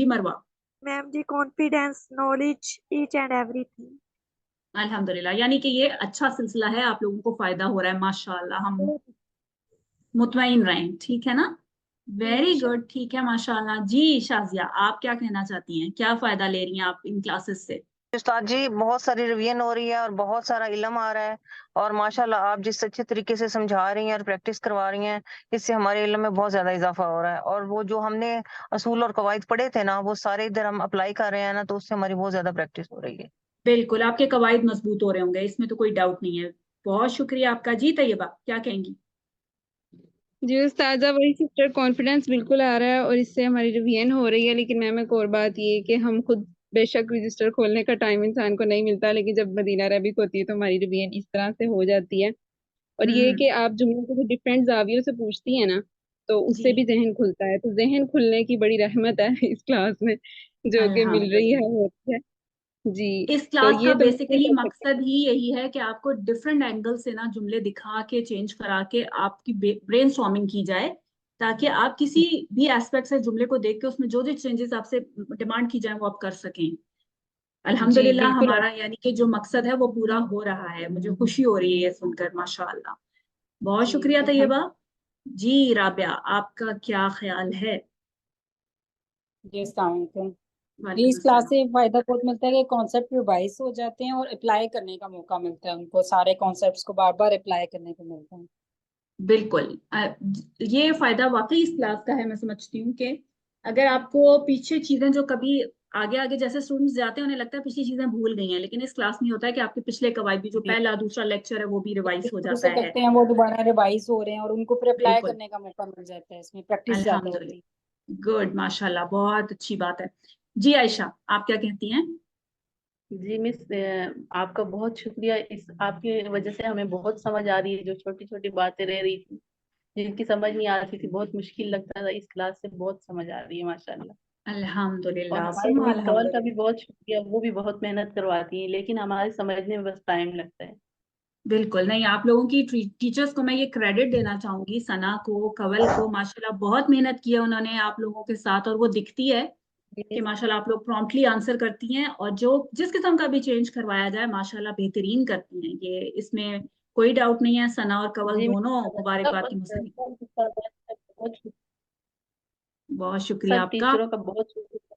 जी मरवा। Ma'am ji confidence, knowledge, each and everything. अल्हम्दुलिल्लाह, यानी कि ये अच्छा सिलसिला है, आप लोगों को फायदा हो रहा है, माशाल्लाह, हम मुतमईन रहें, ठीक है ना। वेरी गुड, ठीक है, माशाल्लाह। जी शाजिया, आप क्या कहना चाहती हैं, क्या फायदा ले रही हैं आप इन क्लासेस से? उस्ताद जी, बहुत सारी रिवीजन हो रही है और बहुत सारा इल्म आ रहा है, और माशाल्लाह आप जिस अच्छे तरीके से समझा रही हैं और प्रैक्टिस करवा रही हैं, इससे हमारे इल्म में बहुत ज्यादा इजाफा हो रहा है। और वो जो हमने असूल और कवायद पढ़े थे ना, वो सारे इधर हम अप्लाई कर रहे हैं ना, तो उससे हमारी बहुत ज्यादा प्रैक्टिस हो रही है। बिल्कुल, आपके कवायद मजबूत हो रहे होंगे, इसमें तो कोई डाउट नहीं है। बहुत शुक्रिया आपका। जी तैयबा, क्या कहेंगी? जी उस्तादा, वही सिस्टर, कॉन्फिडेंस बिल्कुल आ रहा है और इससे हमारी रिवीजन हो रही है। लेकिन मैम एक और बात ये है कि हम खुद, बेशक रजिस्टर खोलने का टाइम इंसान को नहीं मिलता, लेकिन जब मदीना अरबिक होती है तो हमारी रिवीजन इस तरह से हो जाती है। और ये हम्म। कि आप जुम्मों को डिफरेंट जावियों से पूछती है ना, तो जी, उससे भी जहन खुलता है। तो जहन खुलने की बड़ी रहमत है इस क्लास में जो कि मिल रही है, अल्हम्दुलिल्लाह। वो है। जी। इस तो क्लास का ये तो बिल्कुल बेसिकली कर सकते मकसद ही यही है कि आपको डिफरेंट एंगल से ना जुमले दिखा के, चेंज करा के आपकी ब्रेन स्टॉर्मिंग की जाए, ताकि आप किसी भी एस्पेक्ट से जुमले को देख के उसमें जो जो चेंजेस आपसे डिमांड की जाए वो आप कर सकें। हैं। जी अल्हम्दुलिल्लाह, बिल्कुल। हमारा यानी कि जो मकसद है वो पूरा हो रहा है, मुझे खुशी हो रही है ये सुनकर, माशाअल्लाह। बहुत जी शुक्रिया तैयबा। अल्हम्दुलिल्लाह। जी राबिया, आपका क्या ख्याल है? जी अस्सलाम वालेकुम। जी, वालेकुम इस क्लास अस्सलाम। से फायदा बहुत मिलता है कि कॉन्सेप्ट रिवाइज हो जाते हैं और अप्लाई करने का मौका मिलता है, उनको सारे कॉन्सेप्ट्स को बार बार अप्लाई करने को मिलता है। बिल्कुल। ये फायदा वाकई इस क्लास का है, मैं समझती हूँ कि अगर आपको पीछे चीजें जो कभी आगे आगे जैसे स्टूडेंट्स जाते हैं उन्हें लगता है पिछली चीजें भूल गई हैं, लेकिन इस क्लास में ये होता है कि आपके पिछले कवायद भी, जो जी, पहला दूसरा लेक्चर है, वो भी रिवाइज हो शुरू जाता से है। करते हैं वो दोबारा रिवाइज हो रहे हैं और उनको फिर अप्लाई बिल्कुल। करने का मौका मिल जाता है, इसमें प्रैक्टिस ज्यादा होती है। अल्हम्दुलिल्लाह, गुड, माशाल्लाह, बहुत अच्छी बात है। जी आयशा, आप क्या कहती हैं? जी मिस, आपका बहुत शुक्रिया। इस आपकी वजह से हमें बहुत समझ आ रही है, जो छोटी छोटी बातें रह रही थी, जिनकी समझ नहीं आती थी, बहुत मुश्किल लगता था, इस क्लास से बहुत समझ आ रही है माशाल्लाह। और अल्हम्दुलिल्लाह, हमारी सुम्मा मिस कौल का भी अल्हम्दुलिल्लाह। बहुत शुक्रिया, वो भी बहुत मेहनत करवाती हैं, लेकिन हमारे समझने में बस टाइम लगता है। बिल्कुल नहीं, आप लोगों की टीचर्स को मैं ये क्रेडिट देना चाहूंगी, सना को, कवल को, माशाल्लाह बहुत मेहनत की है उन्होंने आप लोगों के साथ, और वो दिखती है कि माशाल्लाह आप लोग प्रॉम्प्टली आंसर करती हैं, और जो जिस किस्म का भी चेंज करवाया जाए माशाल्लाह बेहतरीन करती हैं, ये इसमें कोई डाउट नहीं है। सना और कवल जी दोनों मिस, मुबारकबाद की सब मुस्तहिक। सब उस्ताद का बहुत बहुत शुक्रिया सब आपका। टीचरों का बहुत शुक्रिया।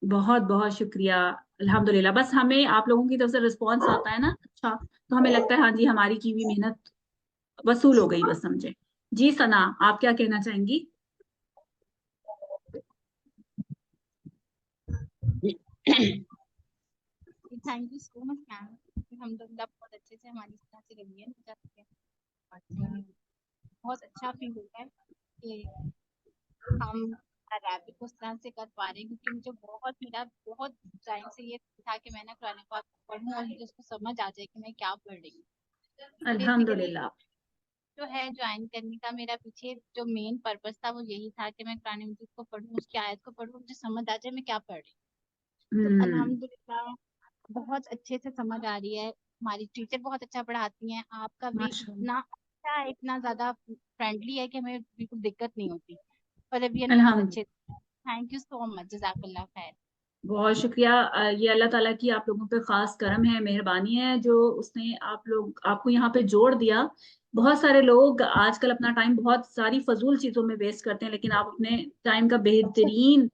बहुत बहुत शुक्रिया। अल्हम्दुलिल्लाह, बस हमें आप लोगों की तरफ से रिस्पॉन्स आता है ना अच्छा, तो हमें लगता है हाँ जी, हमारी की हुई मेहनत वसूल हो गई, बस समझे। जी सना, आप क्या कहना चाहेंगी? Thank you so much ma'am. अल्हम्दुलिल्लाह बहुत अच्छे से हमारी इस तरह से रिवीजन हो जाती है और बहुत अच्छा फील होता है कि हम अरेबिक उस तरह से कर पा रहे हैं, क्योंकि मुझे मेरा बहुत टाइम से ये था कि मैं ना कुरान पाक पढ़ूं और मुझे उसको समझ आ जाए कि मैं क्या पढ़ रही हूँ। बेसिकली अल्हम्दुलिल्लाह। जो है ज्वाइन करने का मेरा पीछे जो मेन पर्पस था वो यही था कि मैं कुरान मजीद को पढूं, उसकी आयत को पढूं, मुझे समझ आ जाए मैं क्या पढ़ रही हूँ। तो हम्म। अल्हम्दुलिल्लाह बहुत अच्छे से समझ आ रही है। हमारी टीचर बहुत अच्छा पढ़ाती हैं, आपका वे माशाल्लाह। इतना अच्छा है, इतना ज्यादा फ्रेंडली है कि हमें बिल्कुल दिक्कत नहीं होती, और रिवीजन भी बहुत अल्हम्दुलिल्लाह, अच्छे। थैंक यू सो मच, जज़ाकल्लाह खैर। बहुत शुक्रिया। ये अल्लाह ताला की आप लोगों पे खास करम है, मेहरबानी है, जो उसने आप लोग आपको यहाँ पे जोड़ दिया। बहुत सारे लोग आजकल अपना टाइम बहुत सारी फजूल चीजों में वेस्ट करते हैं, लेकिन आप अपने टाइम का बेहतरीन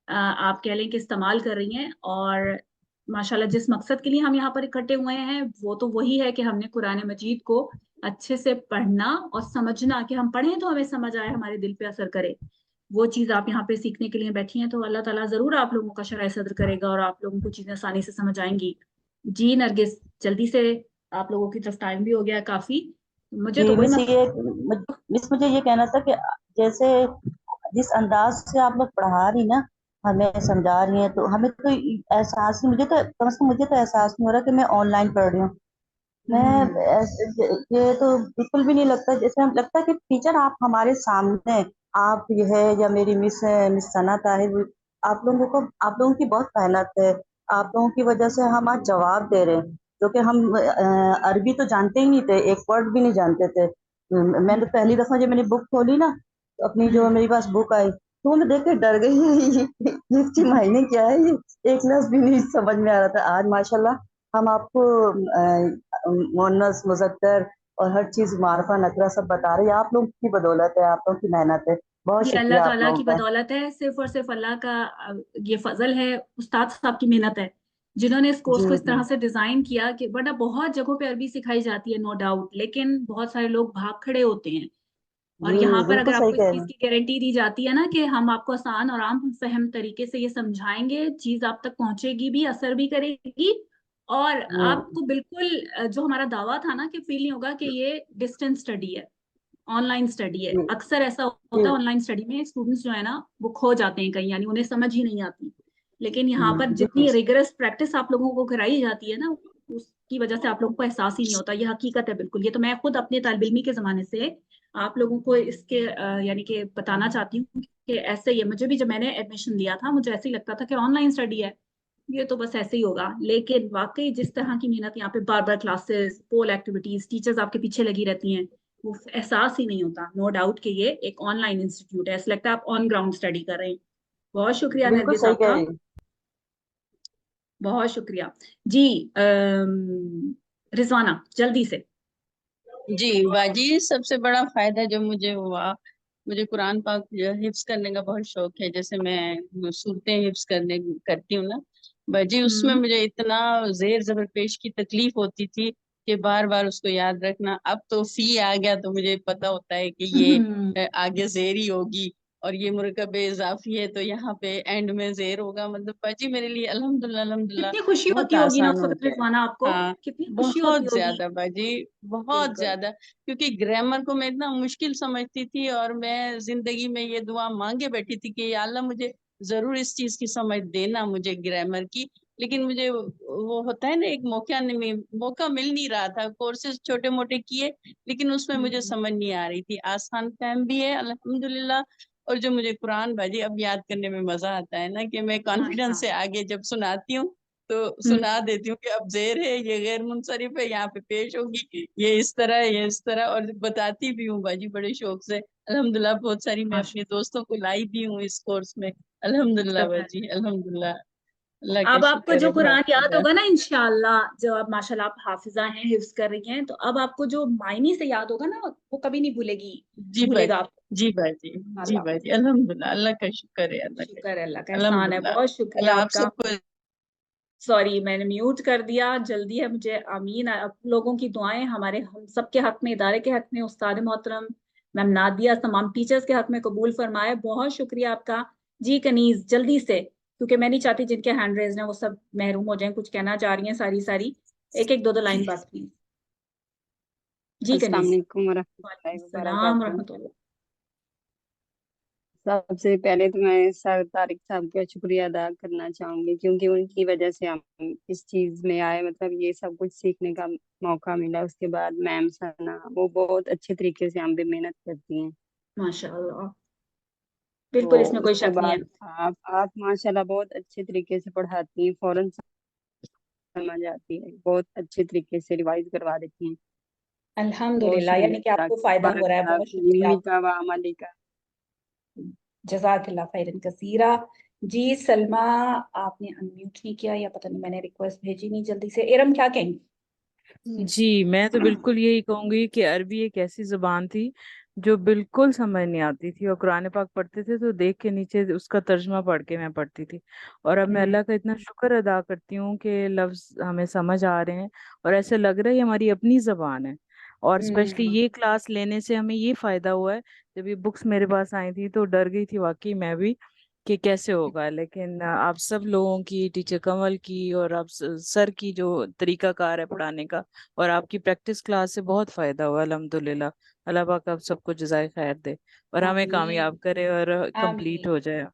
आप कह लें कि इस्तेमाल कर रही हैं, और माशाल्लाह जिस मकसद के लिए हम यहाँ पर इकट्ठे हुए हैं वो तो वही है कि हमने कुरान मजीद को अच्छे से पढ़ना और समझना, कि हम पढ़ें तो हमें समझ आए, हमारे दिल पे असर करे। वो चीज आप यहाँ पे सीखने के लिए बैठी हैं, तो अल्लाह ताला जरूर आप लोगों का शरह सद्र करेगा और आप लोगों को चीजें आसानी से समझ आएंगी। जी नरगिस, जल्दी से, आप लोगों की तरफ टाइम भी हो गया है काफी, मुझे तो जी कोई मिस, मसला। मिस मुझे ये कहना था कि जैसे जिस अंदाज से आप लोग पढ़ा रही ना, हमें समझा रही हैं, तो हमें तो एहसास नहीं, मुझे तो कम से कम मुझे तो एहसास नहीं हो रहा कि मैं ऑनलाइन पढ़ रही हूँ। मैं ये तो बिल्कुल भी नहीं लगता, जैसे हम लगता है कि टीचर आप हमारे सामने हैं। आप ये है या मेरी मिस सना ताहिर, आप लोगों की बहुत मेहनत है। आप लोगों की वजह से हम आज जवाब दे रहे हैं, जो कि हम अरबी तो जानते ही नहीं थे, एक वर्ड भी नहीं जानते थे। मैंने पहली दफा जब मैंने बुक खोली ना, तो अपनी जो मेरे पास बुक आई, तो मैं देख के डर गई ये इसकी मायने क्या है, ये एक लफ्ज भी नहीं समझ में आ रहा था। आज माशाल्लाह हम आपको मुअन्नस मुज़क्कर और हर चीज मारफा नकरा सब बता रहे हैं। आप लोगों की बदौलत है, आप लोगों की मेहनत है, बहुत ये अल्लाह शुक्रिया आप ताला लोगों की का। बदौलत है, सिर्फ और सिर्फ अल्लाह का ये फजल है, उस्ताद साहब की मेहनत है जिन्होंने इस कोर्स जी को इस जी तरह से डिजाइन किया कि वरना बहुत जगहों पे अरबी सिखाई जाती है नो डाउट, लेकिन बहुत सारे लोग भाग खड़े होते हैं। और जी, यहाँ पर बिल्कुल अगर सही आपको इस कह रहे चीज हैं। की गारंटी दी जाती है ना कि हम आपको आसान और आम फहम तरीके से ये समझाएंगे, चीज आप तक पहुंचेगी भी, असर भी करेगी, और हम्म। आपको बिल्कुल जो हमारा दावा था ना कि फील नहीं होगा कि ये डिस्टेंस स्टडी है, ऑनलाइन स्टडी है। जी अक्सर ऐसा जी। होता है ऑनलाइन स्टडी में स्टूडेंट्स जो है ना वो खो जाते हैं कहीं, यानी उन्हें समझ ही नहीं आती। लेकिन यहाँ पर जी जितनी रिगरस प्रैक्टिस आप लोगों को कराई जाती है ना, उसकी वजह से आप लोगों को एहसास ही नहीं होता। ये हकीकत है बिल्कुल। ये तो मैं खुद अपने तालिब इल्मी के जमाने से आप लोगों को इसके यानी कि बताना चाहती हूँ कि ऐसे ही है। मुझे भी जब मैंने एडमिशन लिया था मुझे ऐसे ही लगता था कि ऑनलाइन स्टडी है, ये तो बस ऐसे ही होगा। लेकिन वाकई जिस तरह की मेहनत यहाँ पे, बार बार क्लासेस, पोल एक्टिविटीज, टीचर्स आपके पीछे लगी रहती हैं, वो एहसास ही नहीं होता नो डाउट कि ये एक ऑनलाइन इंस्टीट्यूट है। ऐसा लगता है आप ऑन ग्राउंड स्टडी कर रहे हैं। बहुत शुक्रिया बिल्कुल नरगिस सही कह आपका, रही हैं। बहुत शुक्रिया जी। रिजवाना जल्दी से। जी बाजी, सबसे बड़ा फायदा जो मुझे हुआ, मुझे कुरान पाक जो हिफ्स करने का बहुत शौक है। जैसे मैं सूरतें हिफ्स करती हूँ ना बाजी, उसमें हम्म। मुझे इतना जेर जबर पेश की तकलीफ होती थी कि बार बार उसको याद रखना। अब तो फी आ गया तो मुझे पता होता है कि ये आगे जेर ही होगी, और ये मुरकब इजाफी है तो यहाँ पे एंड में जेर होगा। मतलब बाजी मेरे लिए अल्हम्दुलिल्लाह अल्हम्दुलिल्लाह कितनी खुशी बहुत होती होगी ना आसान उस हो वक्त गया है। रिजवाना आपको, हाँ, कितनी खुशी होती बहुत होगी। ज्यादा बाजी, बहुत बिल्कुल। ज्यादा। क्योंकि ग्रामर को मैं इतना मुश्किल समझती थी, और मैं जिंदगी में ये दुआ मांगे बैठी थी कि या अल्लाह मुझे जरूर इस चीज की समझ देना, मुझे ग्रामर की। लेकिन मुझे वो होता है ना, एक मौका मिल नहीं रहा था। कोर्सेज छोटे मोटे किए, लेकिन उसमें मुझे हम्म। समझ नहीं आ रही थी। आसान फहम भी है अल्हम्दुलिल्लाह। और जो मुझे कुरान बाजी अब याद करने में मजा आता है ना, कि मैं कॉन्फिडेंस से माशाल्लाह। आगे जब सुनाती हूँ तो हम्म। सुना देती हूँ कि अब जेर है, ये गैर मुनसरिफ है, यहाँ पे पेश होगी, ये इस तरह है, ये इस तरह। और बताती भी हूँ बाजी बड़े शौक से अल्हम्दुलिल्लाह। बहुत सारी मैं अपने माशाल्लाह। दोस्तों को लाई भी हूँ इस कोर्स में। अल्हम्दुलिल्लाह जबरदस्त। बाजी, अल्हम्दुलिल्लाह। अल्लाह का अब आपको शुक्र जो है बहुत कुरान याद ज्यादा। होगा ना इंशाल्लाह, जो अब माशाल्लाह आप हाफिजा हैं, हिफ्ज कर रही हैं, तो अब आपको जो मायने से याद होगा ना वो कभी नहीं भूलेगी, जी भूलेगा बाजी, आप। जी बाजी, जी अल्लाह। बाजी, अल्हम्दुलिल्लाह। अल्लाह का शुक्र है, अल्लाह का शुक्र है, अल्लाह का शुक्र, एहसान है, अल्हम्दुलिल्लाह। बहुत शुक्रिया अल्लाह आप आपका। सबको। सॉरी मैंने म्यूट कर दिया, जल्दी है मुझे। आमीन। आप लोगों की दुआएं हमारे, हम सब के हक में, इदारे के हक में, उस्ताद मोहतरम मैम नादिया, तमाम टीचर्स के हक में कबूल फरमाए। बहुत शुक्रिया आपका जी। कनीज जल्दी से, क्योंकि मैं नहीं चाहती जिनके हैंड रेज हैं वो सब महरूम हो जाएं, कुछ कहना चाह रही हैं सारी सारी। एक एक दो दो लाइन बस प्लीज। जी अस्सलाम कनीज। वालेकुम वालेकुम वरहमतुल्लाहि सलाम वबरकातुहू। रहमतुल्लाह। सबसे पहले तो मैं सर तारिक साहब का शुक्रिया अदा करना चाहूंगी, क्योंकि उनकी वजह से हम इस चीज में आए, मतलब ये सब कुछ सीखने का मौका मिला। उसके बाद मैम सना, वो बहुत अच्छे तरीके से हम पे मेहनत करती हैं। माशाल्लाह, तो बिल्कुल इसमें कोई उसके शक नहीं है। बाद आप माशाल्लाह बहुत अच्छे तरीके से पढ़ाती हैं, फौरन समझ आती है, बहुत अच्छे तरीके से रिवाइज करवा देती हैं। बहुत अल्हम्दुलिल्लाह, शुक्रिया यानी कि आपको फायदा हो रहा है, मुबारक बहुत शुक्रिया। इल्मी का व अमली का। जज़ाकल्लाह खैरन कसीरा। जी सलमा, आपने अनम्यूट नहीं किया या पता नहीं, मैंने रिक्वेस्ट भेजी नहीं जल्दी से। इरम क्या कहेंगी? जी मैं तो बिल्कुल यही कहूंगी कि अरबी एक ऐसी जुबान थी जो बिल्कुल समझ नहीं आती थी, और कुरान पाक पढ़ते थे तो देख के नीचे उसका तर्जमा पढ़ के मैं पढ़ती थी। और अब मैं हम्म। अल्लाह का इतना शुक्र अदा करती हूँ कि लफ्ज हमें समझ आ रहे हैं, और ऐसे लग रहा है ये हमारी अपनी जबान है। और स्पेशली हम्म। ये क्लास लेने से हमें ये फायदा हुआ है। जब ये बुक्स मेरे पास आई थी तो डर गई थी वाकई मैं भी कि कैसे होगा, लेकिन आप सब लोगों की, टीचर कमल की और आप सर की जो तरीकाकार है पढ़ाने का, और आपकी प्रैक्टिस क्लास से बहुत फायदा हुआ अल्हम्दुलिल्लाह। अल्लाह पाक आप सबको जज़ाए खैर दे और हमें आमीन। कामयाब करे और कंप्लीट आमीन। हो जाए।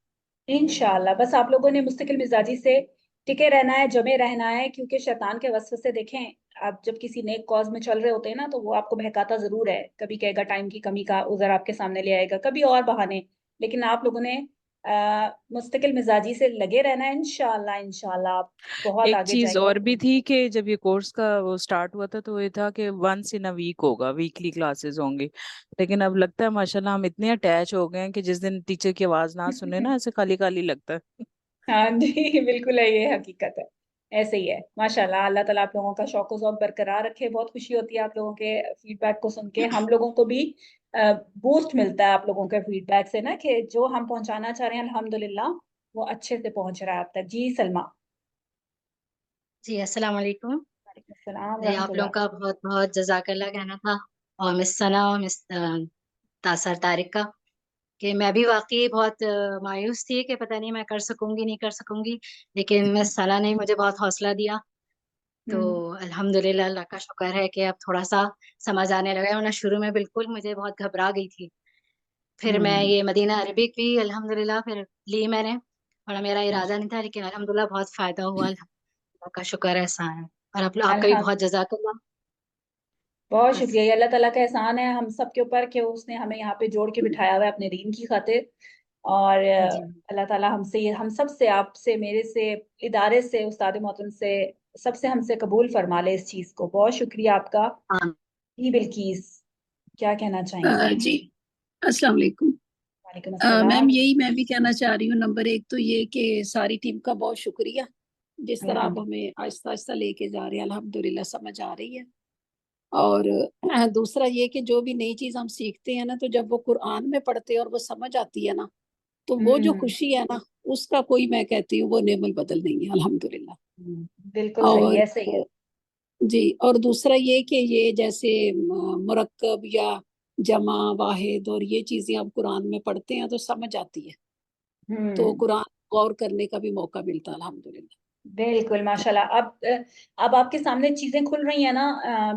इंशाल्लाह बस आप लोगों ने मुस्तकिल मिजाजी से टिके रहना है, जमे रहना है, क्योंकि शैतान के वसवसे देखें, आप जब किसी नेक कॉज में चल रहे होते हैं ना तो वो आपको बहकाता जरूर है। कभी कहेगा टाइम की कमी का उज़र आपके सामने ले आएगा, कभी और बहाने। लेकिन आप लोगों ने मुस्तकिल मिजाजी से लगे रहना है, इंशाल्लाह इंशाल्लाह आप बहुत एक आगे चीज और भी जाएंगे। थी कि जब ये कोर्स का वो स्टार्ट हुआ था तो ये था कि वंस इन अ वीक होगा, वीकली क्लासेस होंगी। लेकिन अब लगता है माशाल्लाह हम इतने अटैच हो गए हैं कि जिस दिन टीचर की आवाज ना सुने ना ऐसे खाली खाली लगता है। हाँ जी बिल्कुल है, ये हकीकत है, ऐसे ही है माशाल्लाह। अल्लाह ताला आप लोगों का शौक ज़ौक बरकरार रखे। बहुत खुशी होती है आप लोगों के फीडबैक को सुन के। हम लोगों को भी बूस्ट मिलता है आप लोगों के फीडबैक से ना, कि जो हम पहुंचाना चाह रहे हैं अल्हम्दुलिल्लाह वो अच्छे से पहुंच रहा है आप तक। जी सलमा। जी अस्सलाम वालेकुम। वालेकुम अस्सलाम जी आप लोगों रहमतुल्लाह। का बहुत बहुत जजाकल्ला कहना था, और मिस सना और मिस तासर तारिक का, कि मैं भी वाकई बहुत मायूस थी कि पता नहीं मैं कर सकूंगी नहीं कर सकूंगी, लेकिन मिस सना ने मुझे बहुत हौसला दिया। तो अल्हम्दुलिल्लाह, अल्लाह का शुक्र है कि अब थोड़ा सा समझ आने लगा है, वरना शुरू में बिल्कुल मुझे बहुत घबरा गई थी। फिर मैं ये मदीना अरबिक भी अल्हम्दुलिल्लाह फिर ली मैंने, और मेरा इरादा नहीं था, लेकिन अल्हम्दुलिल्लाह बहुत फायदा हुआ। अल्लाह का शुक्र है, एहसान है। और आपका भी बहुत अल्हम्दुलिल्लाह जजाकल्ला। बहुत बस। शुक्रिया। ये अल्लाह ताला का एहसान है हम सब के ऊपर कि उसने हमें यहाँ पे जोड़ के बिठाया हुआ है अपने दीन की खातिर। और जी अल्लाह ताला हमसे, ये हम सब से, आपसे, मेरे से, इदारे से, उस्ताद मोहतरम से, सबसे हमसे कबूल फरमा ले इस चीज को। बहुत शुक्रिया आपका। हाँ। जी बिल्किस, क्या कहना चाहेंगी? जी अस्सलाम वालेकुम। वालेकुम मैम अस्सलाम। यही मैं भी कहना चाह रही हूँ, नंबर एक तो ये कि सारी टीम का बहुत शुक्रिया, जिस तरह आप अल्हम्दुलिल्लाह। हमें आहिस्ता आहिस्ता लेके जा रहे हैं, अल्हम्दुलिल्लाह समझ आ रही है। और दूसरा ये कि जो भी नई चीज हम सीखते हैं ना, तो जब वो कुरान में पढ़ते हैं और वो समझ आती है ना, तो वो जो खुशी है ना, उसका कोई, मैं कहती हूँ, वो नेमल बदल नहीं है, अल्हम्दुलिल्लाह। बिल्कुल सही और है, सही है। जी, और दूसरा ये कि ये जैसे मुरक्कब या जमा वाहिद और ये चीजें आप कुरान में पढ़ते हैं तो समझ आती है, तो कुरान गौर करने का भी मौका मिलता है, अल्हम्दुलिल्लाह। बिल्कुल माशाल्लाह। अब आपके सामने चीजें खुल रही हैं ना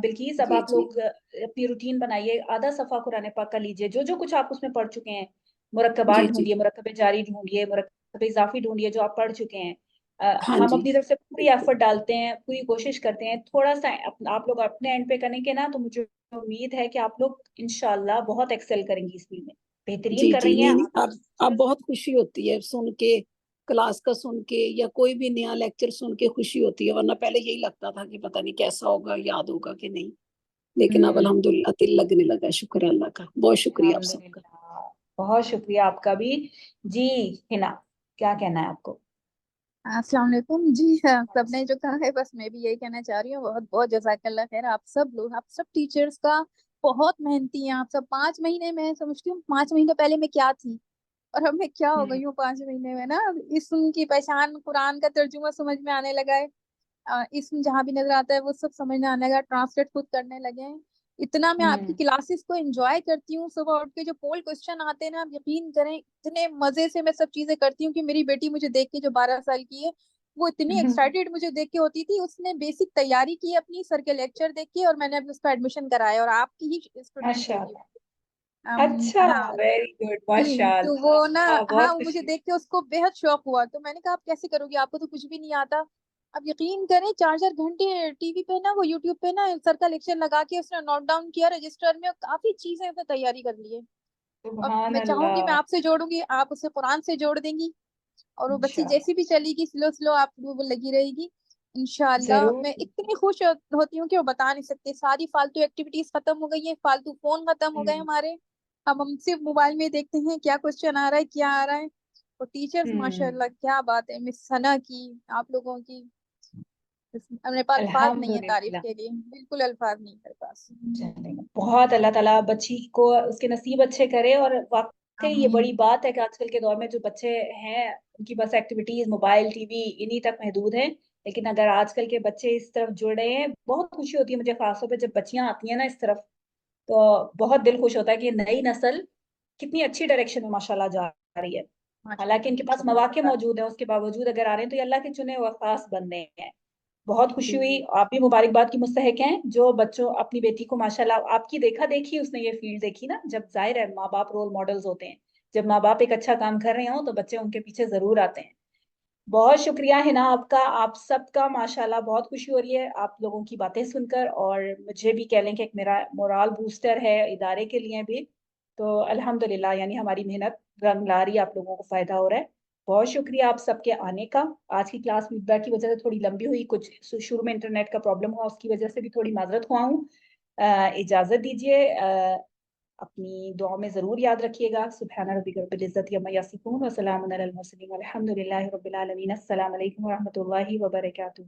बिल्किस। अब जी आप जी लोग अपनी रूटीन बनाइए, आधा सफा कुरान पाक का लीजिए, जो जो कुछ आप उसमें पढ़ चुके हैं। मुरक्कबात जी जी ढूंढिए, मुरक्कब जारी ढूंढिए, मुरक्कब इजाफी ढूंढिए जो आप पढ़ चुके हैं। हाँ हम जी अपनी तरफ से पूरी एफर्ट डालते हैं, पूरी कोशिश करते हैं। थोड़ा सा आप लोग अपने एंड पे करेंगे ना, तो मुझे उम्मीद है कि आप लोग इंशाल्लाह बहुत एक्सेल करेंगी इस फील्ड में। बेहतरीन जी कर जी, रही हैं नहीं नहीं, आप। आप बहुत खुशी होती है सुन के, क्लास का सुन के, या कोई भी नया लेक्चर सुन के खुशी होती है, वरना पहले यही लगता था कि पता नहीं कैसा होगा, याद होगा कि नहीं। लेकिन अब अल्हम्दुलिल्लाह दिल लगने लगा, शुक्र है अल्लाह का, बहुत शुक्रिया आप सबका। अल्हम्दुलिल्लाह, बहुत शुक्रिया आपका भी। जी हिना, क्या कहना है आपको? अस्सलाम वालेकुम। जी हाँ, सबने जो कहा है बस मैं भी यही कहना चाह रही हूँ, बहुत बहुत जज़ाकल्लाह खैर। आप सब लोग, आप सब टीचर्स का बहुत मेहनती हैं आप सब। 5 महीने में समझती हूँ 5 महीने पहले मैं क्या थी और अब मैं क्या हो गई हूँ 5 महीने में ना। इस्म की पहचान, कुरान का तर्जुमा समझ में आने लगा है। इस्म जहाँ भी नजर आता है वो सब समझ में आने लगा, ट्रांसलेट खुद करने लगे हैं। इतना मैं आपकी क्लासेस को एंजॉय करती हूँ। सुबह उठ के जो पोल क्वेश्चन आते हैं ना, आप यकीन करें इतने मजे से मैं सब चीजें करती हूँ कि मेरी बेटी मुझे देख के, जो 12 साल की है, वो इतनी एक्साइटेड मुझे देख के होती थी। उसने बेसिक तैयारी की अपनी सर के लेक्चर देख के, और मैंने अभी उसका एडमिशन कराया और आपकी ही स्टूडेंट है जी। माशाल्लाह। अच्छा, हाँ वेरी गुड, जी, तो माशाल्लाह। वो ना, हाँ बहुत वो मुझे खुशी। देख के उसको बेहद शौक हुआ। तो मैंने कहा आप कैसे करोगी, आपको तो कुछ भी नहीं आता। अब यकीन करें 4 4 घंटे टीवी पे ना, वो यूट्यूब पे ना सर का लेक्चर लगा के उसने नोट डाउन किया रजिस्टर में, और काफी चीजें उसने तैयारी कर ली है। अब सुभान मैं चाहूंगी मैं अल्लाह। आपसे जोड़ूंगी, आप उसे कुरान से जोड़ देंगी, और वो बच्ची इंशाल्लाह, जैसी भी चलेगी स्लो स्लो आप वो लगी रहेगी इंशाल्लाह। जरूर। मैं इतनी खुश होती हूँ कि वो बता नहीं सकते। सारी फालतू एक्टिविटीज खत्म हो गई है, फालतू फोन खत्म हो गए हमारे। अब हम सिर्फ मोबाइल में देखते हैं क्या क्वेश्चन आ रहा है, क्या आ रहा है। और टीचर्स माशाल्लाह क्या बात है, मिस सना की, आप लोगों की, मेरे पास अल्फाज नहीं है तारीफ अल्हम्दुलिल्लाह। के लिए, बिल्कुल अल्फाज नहीं मेरे पास। चलेगा, बहुत अल्लाह ताला बच्ची को उसके नसीब अच्छे करे। और वाकई ये आमीन। बड़ी बात है कि आजकल के दौर में जो बच्चे हैं उनकी बस एक्टिविटीज मोबाइल टीवी इन्हीं तक महदूद है। लेकिन अगर आजकल के बच्चे इस तरफ जुड़ रहे हैं, बहुत खुशी होती है मुझे खासतौर पे जब बच्चियां आती हैं ना इस तरफ। तो बहुत दिल खुश होता है कि नई नस्ल कितनी अच्छी डायरेक्शन में माशाल्लाह जा रही है। हालांकि इनके पास मौके माशाल्लाह। मौजूद हैं, उसके बावजूद अगर आ रहे हैं तो ये अल्लाह के चुने हुए खास बंदे हैं। बहुत खुशी जी हुई। आप भी मुबारकबाद की मुस्तहिक हैं जो बच्चों, अपनी बेटी को माशाल्लाह आपकी देखा देखी उसने ये फील्ड देखी ना। जब जाहिर है माँ बाप रोल मॉडल्स होते हैं, जब माँ बाप एक अच्छा काम कर रहे हो तो बच्चे उनके पीछे जरूर आते हैं। बहुत शुक्रिया है ना आपका, आप सबका माशाल्लाह। बहुत खुशी हो रही है आप लोगों की बातें सुनकर, और मुझे भी कह लें कि एक मेरा मोराल बूस्टर है इदारे के लिए भी। تو الحمدللہ یعنی ہماری محنت رنگ لا رہی ہے, آپ لوگوں کو فائدہ ہو رہا ہے. بہت شکریہ آپ سب کے آنے کا. آج کی کلاس فیڈ بیک کی وجہ سے تھوڑی لمبی ہوئی, کچھ شروع میں انٹرنیٹ کا پرابلم ہوا, اس کی وجہ سے بھی تھوڑی معذرت ہوا ہوں. اجازت دیجیے, اپنی دعاؤں میں ضرور یاد رکھیے گا. سبحان ربک رب العزت عما یصفون وسلام علی المرسلین والحمد للہ رب العالمین. السلام علیکم ورحمۃ اللہ وبرکاتہ.